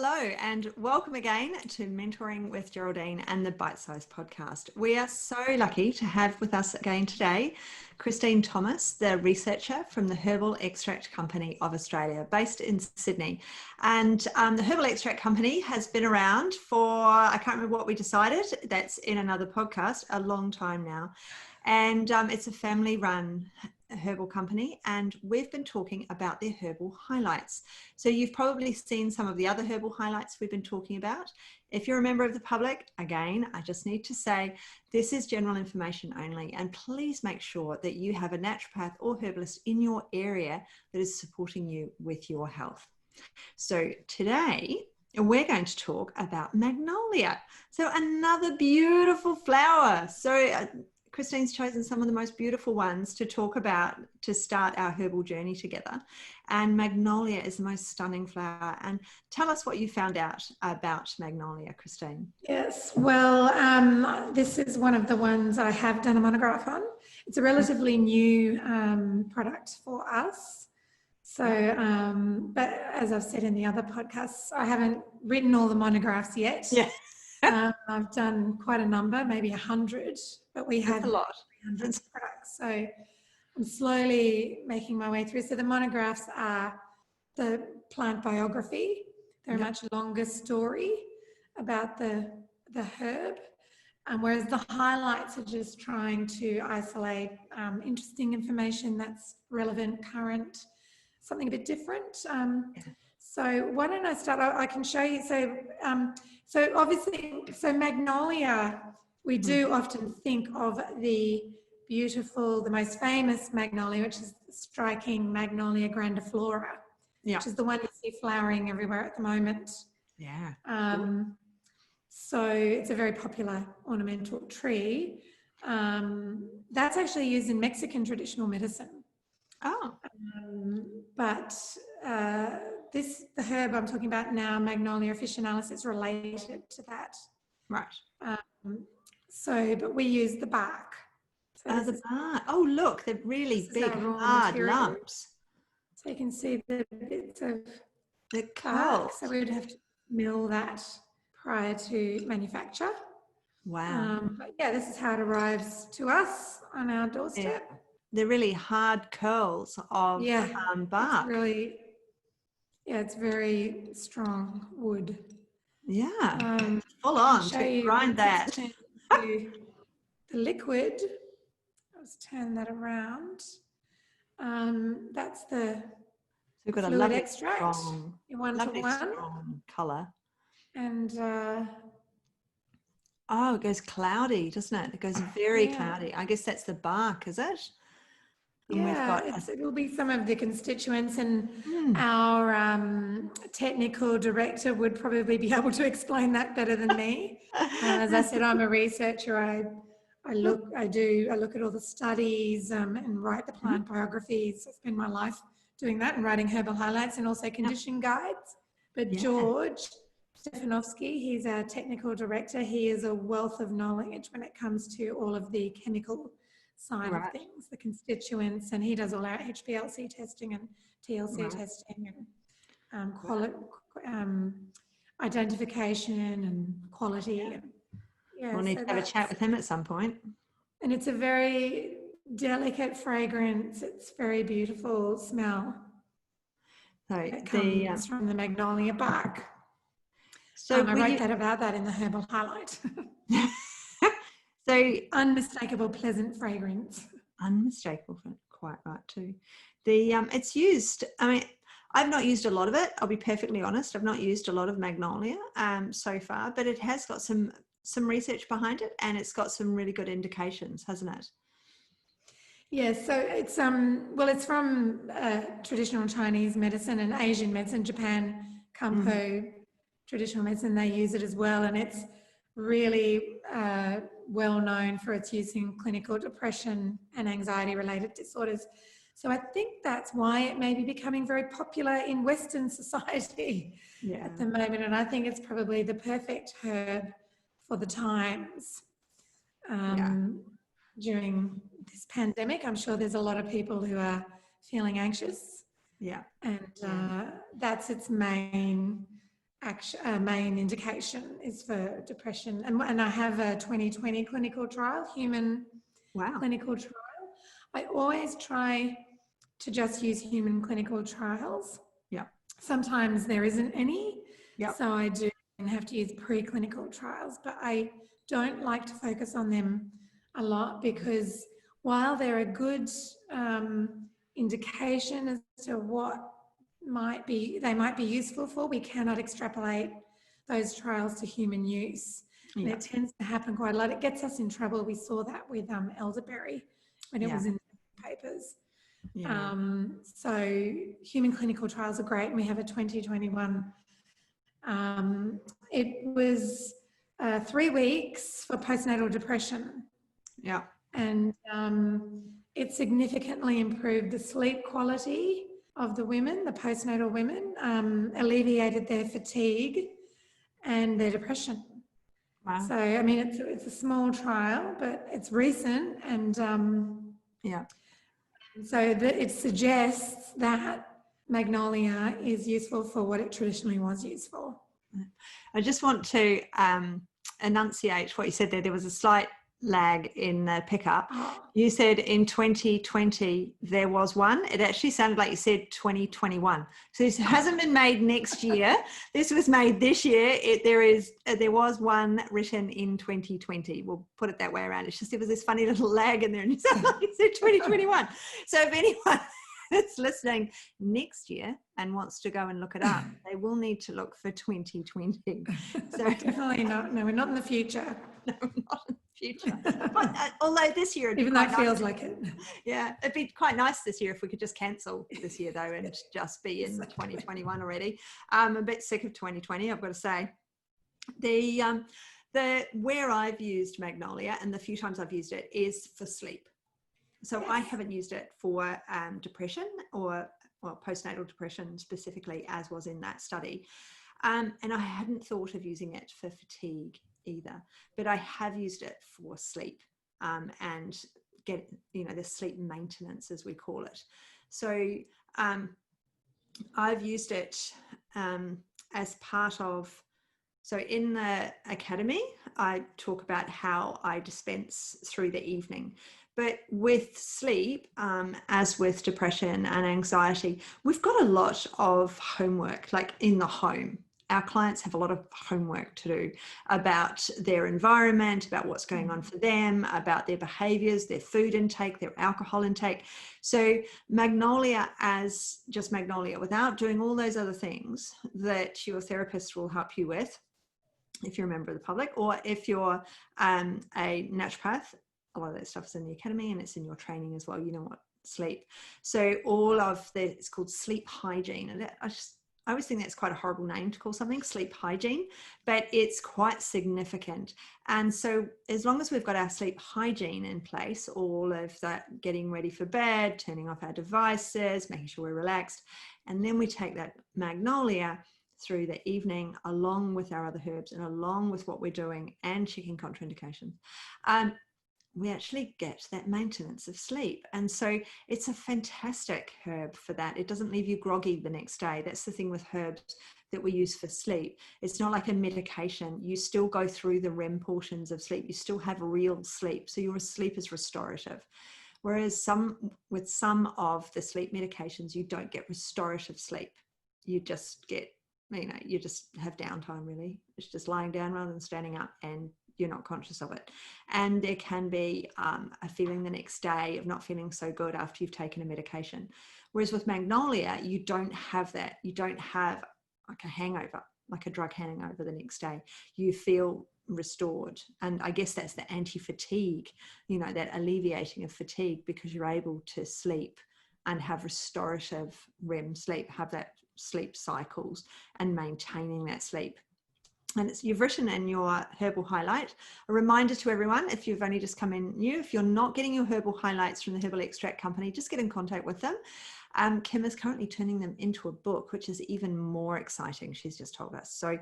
Hello and welcome again to Mentoring with Geraldine and the Bite Size podcast. We are so lucky to have with us again today Christine Thomas, the researcher from the Herbal Extract Company of Australia, based in Sydney. And the Herbal Extract Company has been around for, I can't remember what we decided, that's in another podcast, a long time now. And it's a family-run herbal company, and we've been talking about their herbal highlights. So you've probably seen some of the other herbal highlights we've been talking about. If you're a member of the public, again, I just need to say this is general information only, and please make sure that you have a naturopath or herbalist in your area that is supporting you with your health. So today we're going to talk about Magnolia. So another beautiful flower. So Christine's chosen some of the most beautiful ones to talk about to start our herbal journey together. And Magnolia is the most stunning flower. And tell us what you found out about Magnolia, Christine. Yes, well, this is one of the ones I have done a monograph on. It's a relatively new product for us. So, but as I've said in the other podcasts, I haven't written all the monographs yet. Yeah. I've done quite a number, maybe 100, but we had a lot. 300 products. So I'm slowly making my way through. So the monographs are the plant biography. They're a much longer story about the herb, whereas the highlights are just trying to isolate interesting information that's relevant, current, something a bit different. So why don't I start? I can show you. So obviously, Magnolia, we do often think of the beautiful, the most famous Magnolia, which is the striking Magnolia grandiflora, which is the one you see flowering everywhere at the moment. Yeah. So it's a very popular ornamental tree. That's actually used in Mexican traditional medicine. Oh. But the herb I'm talking about now, Magnolia officinalis, is related to that. Right. But we use the bark. So the bark. Oh, look, they're really big, hard lumps. So you can see the bits of the bark. So we would have to mill that prior to manufacture. Wow. But yeah, this is how it arrives to us on our doorstep. Yeah. They're really hard curls of bark. It's very strong wood. Yeah, full on to grind that. The liquid, let's turn that around. That's the we've got fluid a lovely extract. Strong, lovely strong colour. And it goes cloudy, doesn't it? It goes very cloudy. I guess that's the bark, is it? And it will be some of the constituents, and our technical director would probably be able to explain that better than me. As I said, I'm a researcher. I look at all the studies and write the plant biographies. I spend my life doing that and writing herbal highlights and also condition guides. But George Stefanovsky, he's our technical director. He is a wealth of knowledge when it comes to all of the chemical side of things, the constituents, and he does all our HPLC testing and TLC testing and identification and quality. And, we'll need to have a chat with him at some point. And it's a very delicate fragrance. It's very beautiful smell. So it comes from the Magnolia bark. So I wrote about that in the herbal highlight. So unmistakable, pleasant fragrance. Unmistakable, quite right too. It's used. I mean, I've not used a lot of it. I'll be perfectly honest. I've not used a lot of Magnolia so far, but it has got some research behind it, and it's got some really good indications, hasn't it? Yes. So it's it's from traditional Chinese medicine and Asian medicine. Japan, Kampo, traditional medicine, they use it as well, and it's really well known for its use in clinical depression and anxiety related disorders. So I think that's why it may be becoming very popular in Western society at the moment. And I think it's probably the perfect herb for the times during this pandemic. I'm sure there's a lot of people who are feeling anxious. And that's its main main indication is for depression. And I have a 2020 clinical trial, human Wow. clinical trial. I always try to just use human clinical trials. Yeah. Sometimes there isn't any, Yep. so I do have to use preclinical trials, but I don't like to focus on them a lot because while they're a good indication as to what they might be useful for, we cannot extrapolate those trials to human use. And it tends to happen quite a lot. It gets us in trouble. We saw that with elderberry when it was in papers. Yeah. So human clinical trials are great. And we have a 2021. It was 3 weeks for postnatal depression. Yeah. And it significantly improved the sleep quality of the women, the postnatal women, alleviated their fatigue and their depression. Wow. So, I mean, it's a small trial, but it's recent, and so it suggests that Magnolia is useful for what it traditionally was used for. I just want to enunciate what you said there. There was a slight lag in the pickup. You said in 2020 there was one. It actually sounded like you said 2021. So this hasn't been made next year. This was made this year. There was one written in 2020. We'll put it that way around. It's just there was this funny little lag in there, and you said 2021. So if anyone that's listening next year and wants to go and look it up, they will need to look for 2020. So definitely not. No, we're not in the future. No, not in the future. But, although this year, even though it feels like it. Yeah, it'd be quite nice this year if we could just cancel this year though and just be in 2021 already. I'm a bit sick of 2020, I've got to say. The where I've used Magnolia and the few times I've used it is for sleep. So I haven't used it for depression or postnatal depression specifically, as was in that study. And I hadn't thought of using it for fatigue either, but I have used it for sleep and get, the sleep maintenance, as we call it. So I've used it as part of, so in the academy, I talk about how I dispense through the evening. But with sleep, as with depression and anxiety, we've got a lot of homework, like in the home. Our clients have a lot of homework to do about their environment, about what's going on for them, about their behaviors, their food intake, their alcohol intake. So Magnolia as just Magnolia, without doing all those other things that your therapist will help you with, if you're a member of the public, or if you're a naturopath, a lot of that stuff is in the academy and it's in your training as well. You know what, sleep. So all of it's called sleep hygiene. And I always think that's quite a horrible name to call something sleep hygiene, but it's quite significant. And so as long as we've got our sleep hygiene in place, all of that getting ready for bed, turning off our devices, making sure we're relaxed, and then we take that Magnolia through the evening along with our other herbs and along with what we're doing and checking contraindications, we actually get that maintenance of sleep. And so it's a fantastic herb for that. It doesn't leave you groggy the next day. That's the thing with herbs that we use for sleep. It's not like a medication. You still go through the REM portions of sleep. You still have real sleep. So your sleep is restorative. Whereas with some of the sleep medications, you don't get restorative sleep. You just get, you just have downtime really. It's just lying down rather than standing up, and you're not conscious of it. And there can be a feeling the next day of not feeling so good after you've taken a medication. Whereas with Magnolia, you don't have that. You don't have like a hangover, like a drug hangover the next day. You feel restored. And I guess that's the anti-fatigue, that alleviating of fatigue, because you're able to sleep and have restorative REM sleep, have that sleep cycles and maintaining that sleep. And you've written in your herbal highlight, a reminder to everyone, if you've only just come in new, if you're not getting your herbal highlights from the Herbal Extract Company, just get in contact with them. Kim is currently turning them into a book, which is even more exciting, she's just told us. So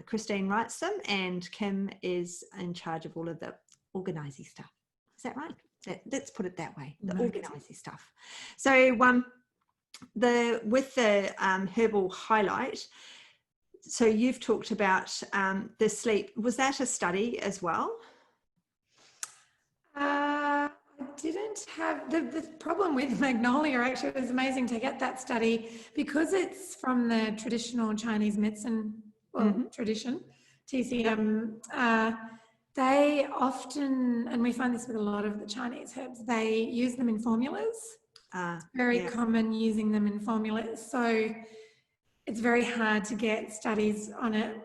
Christine writes them and Kim is in charge of all of the organising stuff. Is that right? Let's put it that way, the organising stuff. So with the herbal highlight, So you've talked about the sleep. Was that a study as well? I didn't have the problem with Magnolia. Actually, it was amazing to get that study because it's from the traditional Chinese medicine, tradition, TCM. They often, and we find this with a lot of the Chinese herbs, they use them in formulas. It's very common using them in formulas. So it's very hard to get studies on it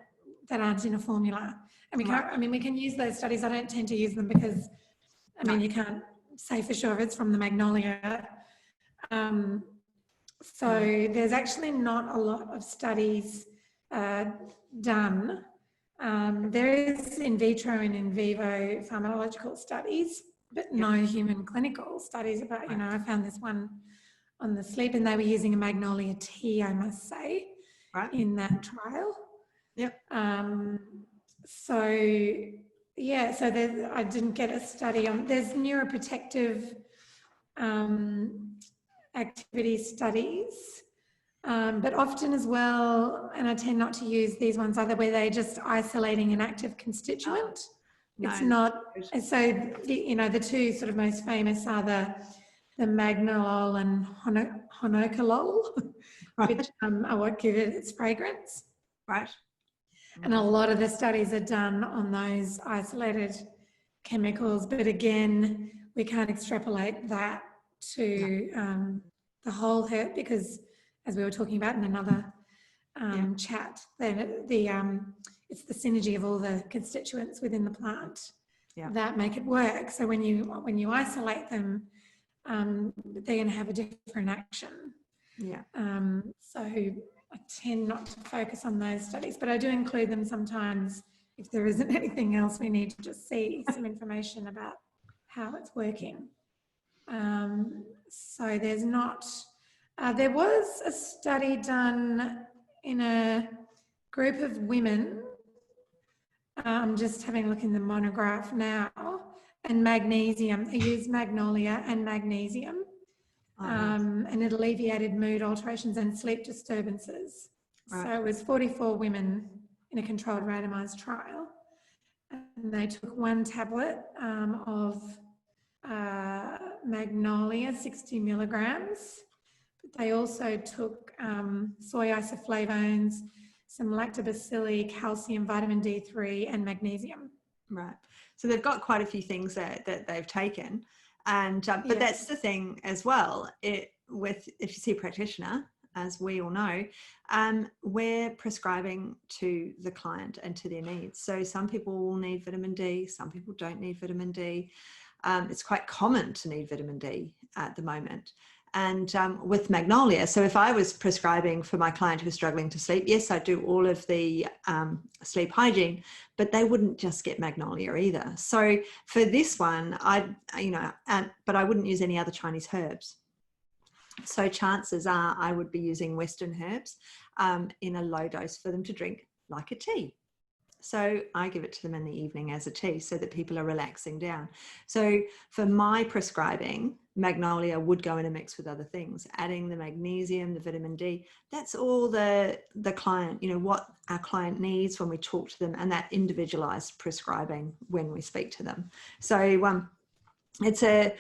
that aren't in a formula. And we can't, I mean, we can use those studies. I don't tend to use them because, I mean, you can't say for sure if it's from the Magnolia. So there's actually not a lot of studies done. There is in vitro and in vivo pharmacological studies, but no human clinical studies about, you know, I found this one on the sleep and they were using a Magnolia tea, I must say, in that trial. So I didn't get a study on, there's neuroprotective activity studies, but often as well, and I tend not to use these ones either, where they're just isolating an active constituent. It's not, so the two sort of most famous are the magnolol and honocolol, which are what give it its fragrance. And a lot of the studies are done on those isolated chemicals, but again, we can't extrapolate that to the whole herb because, as we were talking about in another chat, then it's the synergy of all the constituents within the plant that make it work. So when you isolate them, they're going to have a different action. So I tend not to focus on those studies, but I do include them sometimes if there isn't anything else. We need to just see some information about how it's working. So there's not, there was a study done in a group of women. I'm just having a look in the monograph now, and magnesium. They used Magnolia and magnesium. And it alleviated mood alterations and sleep disturbances. So it was 44 women in a controlled randomized trial. And they took one tablet of Magnolia, 60 milligrams. But they also took soy isoflavones, some lactobacilli, calcium, vitamin D3, and magnesium. So they've got quite a few things that they've taken. And but that's the thing as well, if you see a practitioner, as we all know, we're prescribing to the client and to their needs. So some people will need vitamin D, some people don't need vitamin D. It's quite common to need vitamin D at the moment. And with Magnolia, so if I was prescribing for my client who's struggling to sleep, yes, I do all of the sleep hygiene, but they wouldn't just get Magnolia either. So for this one, but I wouldn't use any other Chinese herbs. So chances are I would be using Western herbs in a low dose for them to drink, like a tea. So I give it to them in the evening as a tea so that people are relaxing down. So for my prescribing, Magnolia would go in a mix with other things, adding the magnesium, the vitamin D. That's all the client, what our client needs when we talk to them, and that individualized prescribing when we speak to them. So it's a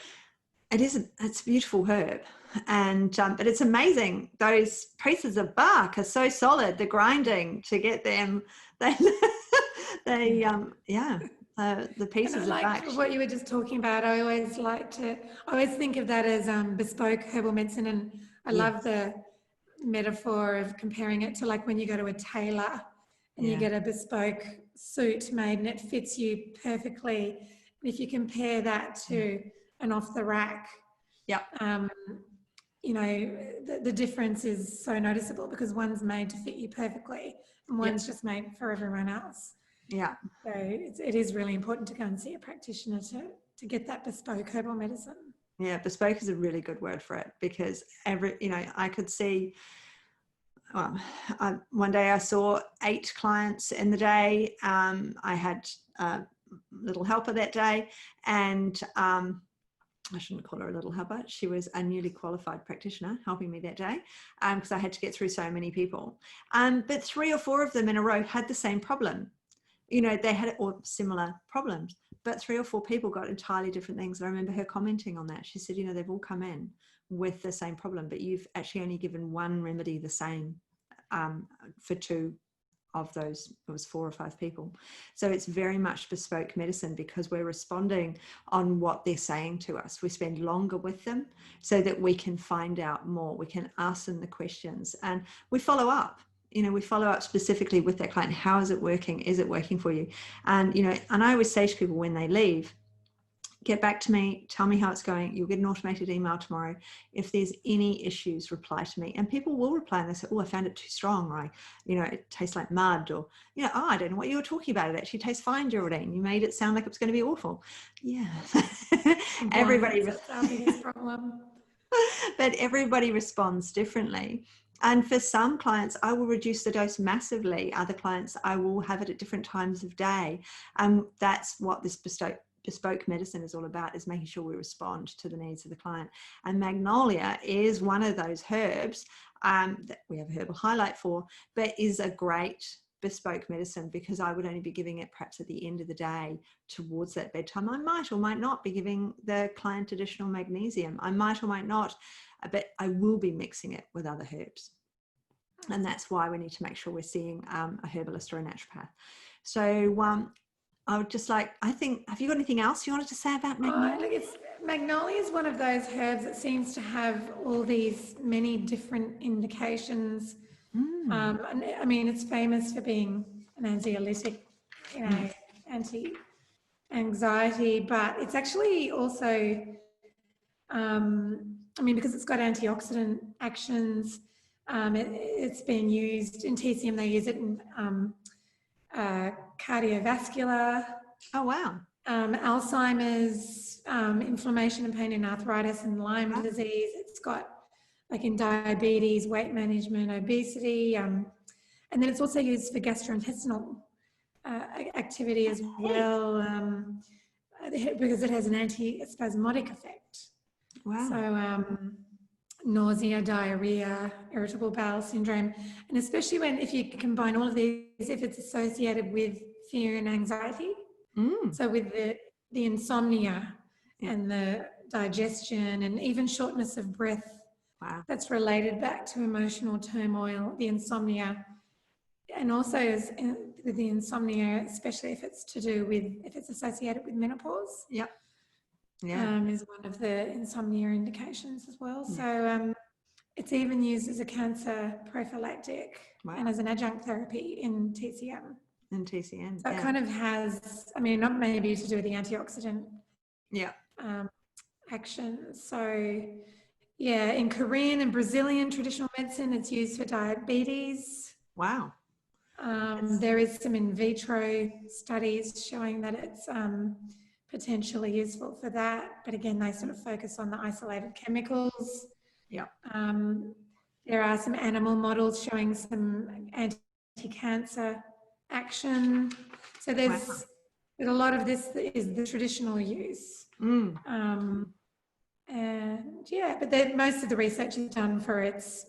beautiful herb. And but it's amazing, those pieces of bark are so solid, the grinding to get them, the pieces of bark. What you were just talking about, I always think of that as bespoke herbal medicine, and I love the metaphor of comparing it to like when you go to a tailor and you get a bespoke suit made and it fits you perfectly. And if you compare that to an off the rack, the difference is so noticeable because one's made to fit you perfectly and one's just made for everyone else. So it is really important to go and see a practitioner to get that bespoke herbal medicine. Yeah, bespoke is a really good word for it because I could see, one day I saw 8 clients in the day. I had a little helper that day, and I shouldn't call her a little helper. She was a newly qualified practitioner helping me that day because I had to get through so many people. But 3 or 4 of them in a row had the same problem. They had or similar problems, but 3 or 4 people got entirely different things. And I remember her commenting on that. She said, they've all come in with the same problem, but you've actually only given one remedy the same for 2 of those. It was 4 or 5 people. So it's very much bespoke medicine because we're responding on what they're saying to us. We spend longer with them so that we can find out more. We can ask them the questions and we follow up. We follow up specifically with that client. How is it working? Is it working for you? And, and I always say to people when they leave, get back to me, tell me how it's going. You'll get an automated email tomorrow. If there's any issues, reply to me. And people will reply and they say, oh, I found it too strong, right? It tastes like mud, or, oh, I don't know what you were talking about. It actually tastes fine, Geraldine. You made it sound like it was going to be awful. Yeah. Everybody. That's our biggest problem. But everybody responds differently. And for some clients, I will reduce the dose massively. Other clients, I will have it at different times of day. And that's what this bespoke medicine is all about, is making sure we respond to the needs of the client. And Magnolia is one of those herbs that we have a herbal highlight for, but is a great bespoke medicine because I would only be giving it perhaps at the end of the day towards that bedtime. I might or might not be giving the client additional magnesium. I might or might not, but I will be mixing it with other herbs. And that's why we need to make sure we're seeing a herbalist or a naturopath. So I would just have you got anything else you wanted to say about Magnolia? Magnolia is one of those herbs that seems to have all these many different indications. It's famous for being an anxiolytic, anti-anxiety, but it's actually also, because it's got antioxidant actions, it's been used in TCM. They use it in cardiovascular. Oh, wow. Alzheimer's, inflammation and pain and arthritis and Lyme disease. It's got in diabetes, weight management, obesity, and then it's also used for gastrointestinal activity as well, because it has an antispasmodic effect. Wow. So nausea, diarrhea, irritable bowel syndrome, and especially if you combine all of these, if it's associated with fear and anxiety. So with the insomnia and the digestion and even shortness of breath, that's related back to emotional turmoil, the insomnia, and also with the insomnia, especially if it's associated with menopause. Yep. Is one of the insomnia indications as well. So it's even used as a cancer prophylactic and as an adjunct therapy in TCM. So it kind of has, not maybe to do with the antioxidant action. So in Korean and Brazilian traditional medicine, it's used for diabetes. Wow. There is some in vitro studies showing that it's potentially useful for that. But again, they sort of focus on the isolated chemicals. Yeah. There are some animal models showing some anti-cancer action. So there's a lot of this is the traditional use. But most of the research is done for its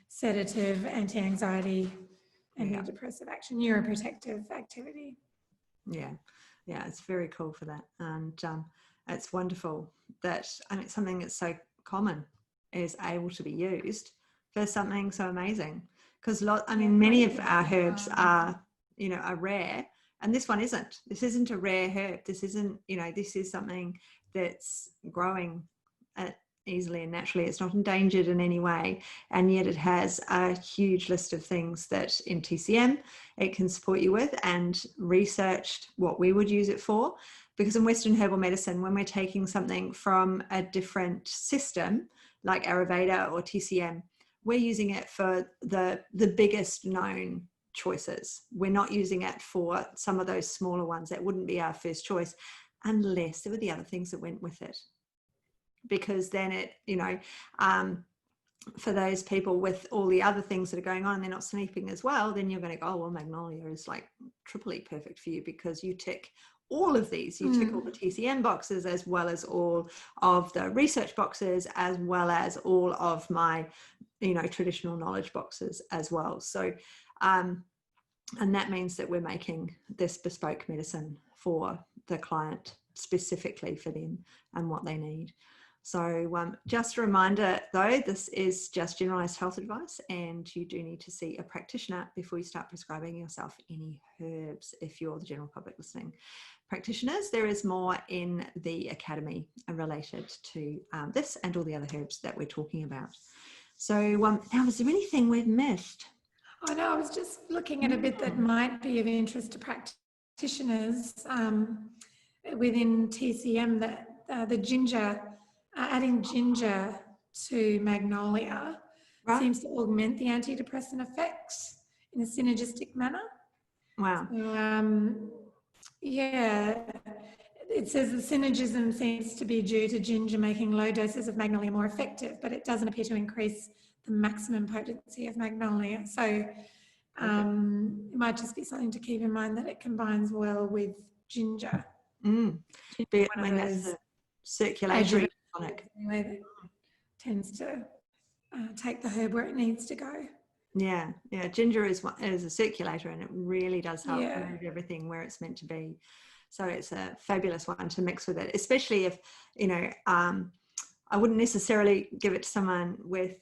sedative, anti-anxiety, antidepressive action, neuroprotective activity. Yeah, it's very cool for that. And it's wonderful that, it's something that's so common is able to be used for something so amazing. Because many of our herbs are rare, and this one isn't. This isn't a rare herb. This isn't, this is something that's growing easily and naturally. It's not endangered in any way, and yet it has a huge list of things that in TCM it can support you with, and researched what we would use it for. Because in Western herbal medicine, when we're taking something from a different system like Ayurveda or TCM, we're using it for the biggest known choices. We're not using it for some of those smaller ones that wouldn't be our first choice, unless there were the other things that went with it. Because then it, for those people with all the other things that are going on and they're not sleeping as well, then you're going to go, oh, well, Magnolia is like triply perfect for you because you tick all of these. You tick all the TCM boxes, as well as all of the research boxes, as well as all of my, traditional knowledge boxes as well. So, and that means that we're making this bespoke medicine for the client, specifically for them and what they need. So just a reminder though, this is just generalized health advice, and you do need to see a practitioner before you start prescribing yourself any herbs if you're the general public listening. Practitioners, there is more in the academy related to this and all the other herbs that we're talking about. So now, is there anything we've missed? I know, I was just looking at a bit that might be of interest to practitioners within TCM, that the ginger, adding ginger to Magnolia seems to augment the antidepressant effects in a synergistic manner. Wow. So, yeah, it says the synergism seems to be due to ginger making low doses of Magnolia more effective, but it doesn't appear to increase the maximum potency of Magnolia. So it might just be something to keep in mind, that it combines well with ginger. But when that's a circulatory tonic. Anyway, that tends to take the herb where it needs to go. Yeah, ginger is a circulator, and it really does help move everything where it's meant to be. So it's a fabulous one to mix with it, especially if, I wouldn't necessarily give it to someone with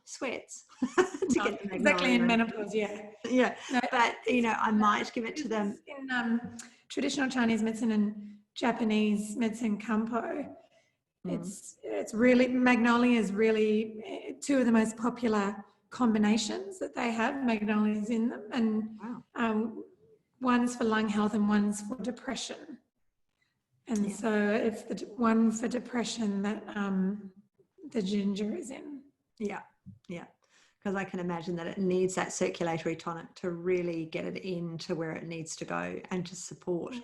sweats to get the exactly in menopause. No, but I might give it to them in traditional Chinese medicine and Japanese medicine kampo. It's really, Magnolia is really two of the most popular combinations that they have. Magnolias in them, and one's for lung health and one's for depression. And so it's the one for depression that the ginger is in. Yeah. Because I can imagine that it needs that circulatory tonic to really get it into where it needs to go, and to support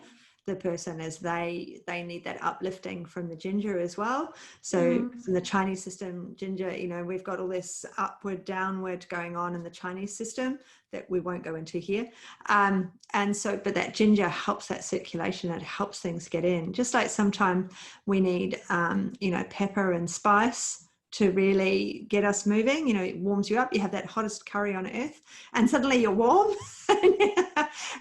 the person as they need that uplifting from the ginger as well. So in the Chinese system, ginger, we've got all this upward, downward going on in the Chinese system that we won't go into here. And so, but that ginger helps that circulation. It helps things get in. Just like sometimes we need, pepper and spice to really get us moving. It warms you up. You have that hottest curry on earth and suddenly you're warm.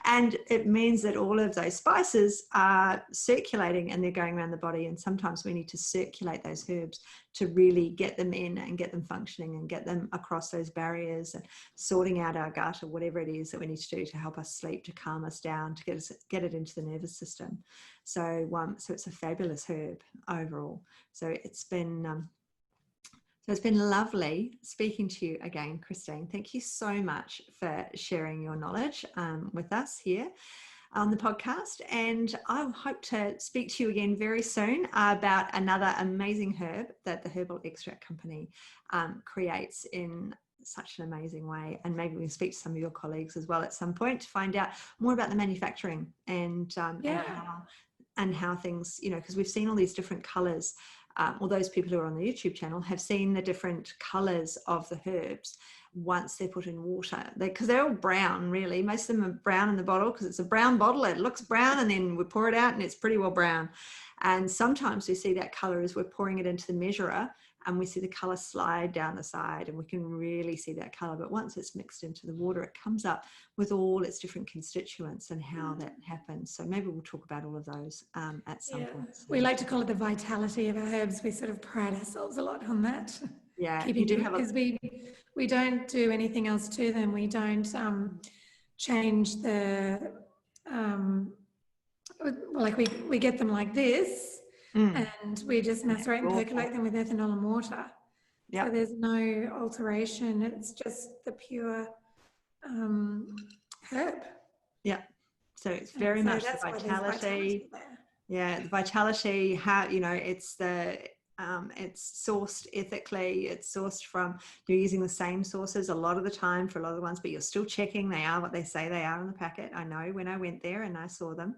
And it means that all of those spices are circulating and they're going around the body. And sometimes we need to circulate those herbs to really get them in and get them functioning and get them across those barriers and sorting out our gut or whatever it is that we need to do to help us sleep, to calm us down, to get it into the nervous system. So it's a fabulous herb overall. So it's been lovely speaking to you again, Christine. Thank you so much for sharing your knowledge with us here on the podcast. And I hope to speak to you again very soon about another amazing herb that the Herbal Extract Company creates in such an amazing way. And maybe we can speak to some of your colleagues as well at some point to find out more about the manufacturing and how things, because we've seen all these different colors. Or those people who are on the YouTube channel have seen the different colors of the herbs once they're put in water, because they're all brown really. Most of them are brown in the bottle because it's a brown bottle. It looks brown, and then we pour it out and it's pretty well brown. And sometimes we see that color as we're pouring it into the measurer, and we see the color slide down the side, and we can really see that color. But once it's mixed into the water, it comes up with all its different constituents and how that happens. So maybe we'll talk about all of those at some point. We like to call it the vitality of our herbs. We sort of pride ourselves a lot on that. Yeah, you do have, because we don't do anything else to them. We don't change the we get them like this. And we just macerate and percolate them with ethanol and water. So there's no alteration. It's just the pure herb. Yeah. So it's very much the vitality. The vitality. How it's sourced ethically. It's sourced from, you're using the same sources a lot of the time for a lot of the ones, but you're still checking they are what they say they are on the packet. I know when I went there and I saw them.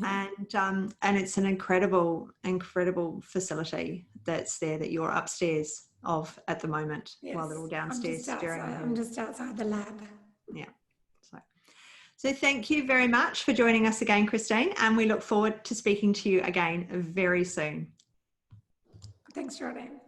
And it's an incredible facility that's there that you're upstairs of at the moment while they're all downstairs. I'm just outside the lab. Yeah. So thank you very much for joining us again, Christine, and we look forward to speaking to you again very soon. Thanks, Geraldine.